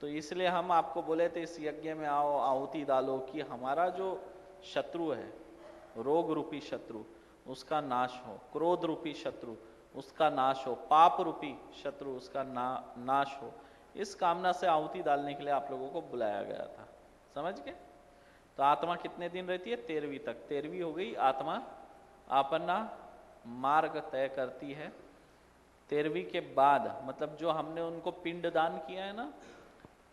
तो इसलिए हम आपको बोले थे इस यज्ञ में आओ, आहुति डालो, कि हमारा जो शत्रु है, रोग रूपी शत्रु, उसका नाश हो, क्रोध रूपी शत्रु उसका नाश हो, पाप रूपी शत्रु उसका नाश हो। इस कामना से आहुति डालने के लिए आप लोगों को बुलाया गया था, समझ गए। तो आत्मा कितने दिन रहती है? 13वीं तक। 13वीं हो गई, आत्मा अपना मार्ग तय करती है। 13वीं के बाद मतलब जो हमने उनको पिंड दान किया है ना,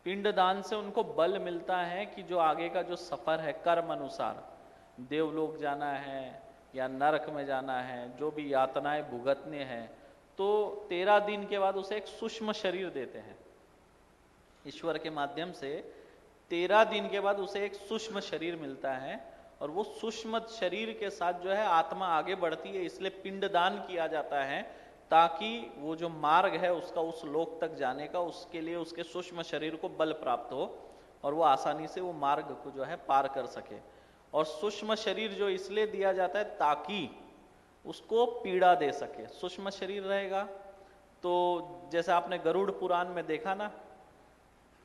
पिंड दान से उनको बल मिलता है कि जो आगे का जो सफर है कर्म अनुसार, देवलोक जाना है या नरक में जाना है, जो भी यातनाएं भुगतने हैं, तो 13 दिन के बाद उसे एक सूक्ष्म शरीर देते हैं ईश्वर के माध्यम से। 13 दिन के बाद उसे एक सूक्ष्म शरीर मिलता है, और वो सूक्ष्म शरीर के साथ जो है आत्मा आगे बढ़ती है। इसलिए पिंडदान किया जाता है ताकि वो जो मार्ग है उसका उस लोक तक जाने का, उसके लिए उसके सूक्ष्म शरीर को बल प्राप्त हो और वो आसानी से वो मार्ग को जो है पार कर सके। और सूक्ष्म शरीर जो इसलिए दिया जाता है ताकि उसको पीड़ा दे सके। सूक्ष्म शरीर रहेगा तो जैसे आपने गरुड़ पुराण में देखा ना,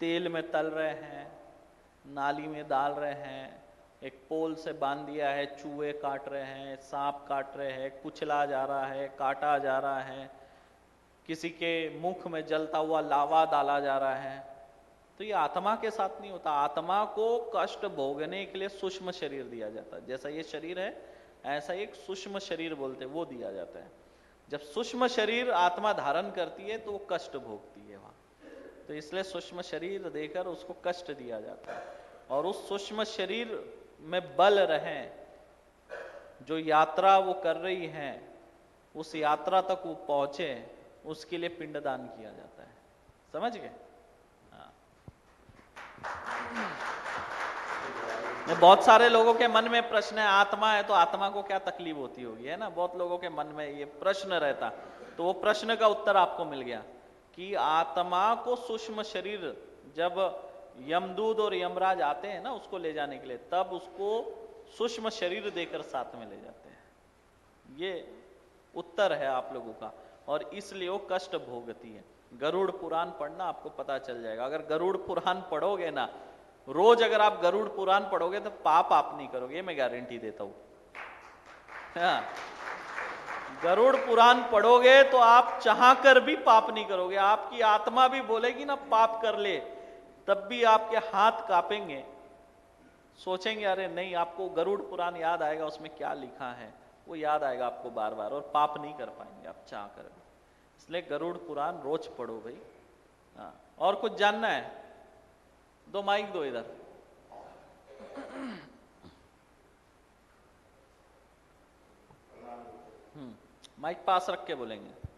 तेल में तल रहे हैं, नाली में डाल रहे हैं, एक पोल से बांध दिया है, चूहे काट रहे हैं, सांप काट रहे हैं, कुचला जा रहा है, काटा जा रहा है, किसी के मुख में जलता हुआ लावा डाला जा रहा है। तो ये आत्मा के साथ नहीं होता। आत्मा को कष्ट भोगने के लिए सूक्ष्म शरीर दिया जाता है। जैसा ये शरीर है ऐसा एक सूक्ष्म शरीर बोलते हैं, वो दिया जाता है। जब सूक्ष्म शरीर आत्मा धारण करती है तो वो कष्ट भोगती है वहां, तो इसलिए सूक्ष्म शरीर देकर उसको कष्ट दिया जाता है। और उस सूक्ष्म शरीर में बल रहे, जो यात्रा वो कर रही है उस यात्रा तक वो पहुंचे, उसके लिए पिंडदान किया जाता है, समझ गए। बहुत सारे लोगों के मन में प्रश्न है, आत्मा है तो आत्मा को क्या तकलीफ होती होगी, है ना। बहुत लोगों के मन में ये प्रश्न रहता, तो वो प्रश्न का उत्तर आपको मिल गया कि आत्मा को सूक्ष्म शरीर, जब यमदूत और यमराज आते हैं ना उसको ले जाने के लिए, तब उसको सूक्ष्म शरीर देकर साथ में ले जाते हैं। ये उत्तर है आप लोगों का, और इसलिए वो कष्ट भोगती है। गरुड़ पुराण पढ़ना, आपको पता चल जाएगा। अगर गरुड़ पुराण पढ़ोगे ना, रोज अगर आप गरुड़ पुराण पढ़ोगे तो पाप आप नहीं करोगे, ये मैं गारंटी देता हूं। हाँ, गरुड़ पुराण पढ़ोगे तो आप चाह कर भी पाप नहीं करोगे। आपकी आत्मा भी बोलेगी ना पाप कर ले, तब भी आपके हाथ कांपेंगे, सोचेंगे अरे नहीं। आपको गरुड़ पुराण याद आएगा, उसमें क्या लिखा है वो याद आएगा आपको बार बार, और पाप नहीं कर पाएंगे आप चाह कर भी। इसलिए गरुड़ पुराण रोज पढ़ो भाई। हाँ, और कुछ जानना है? दो माइक दो इधर। माइक पास रख के बोलेंगे।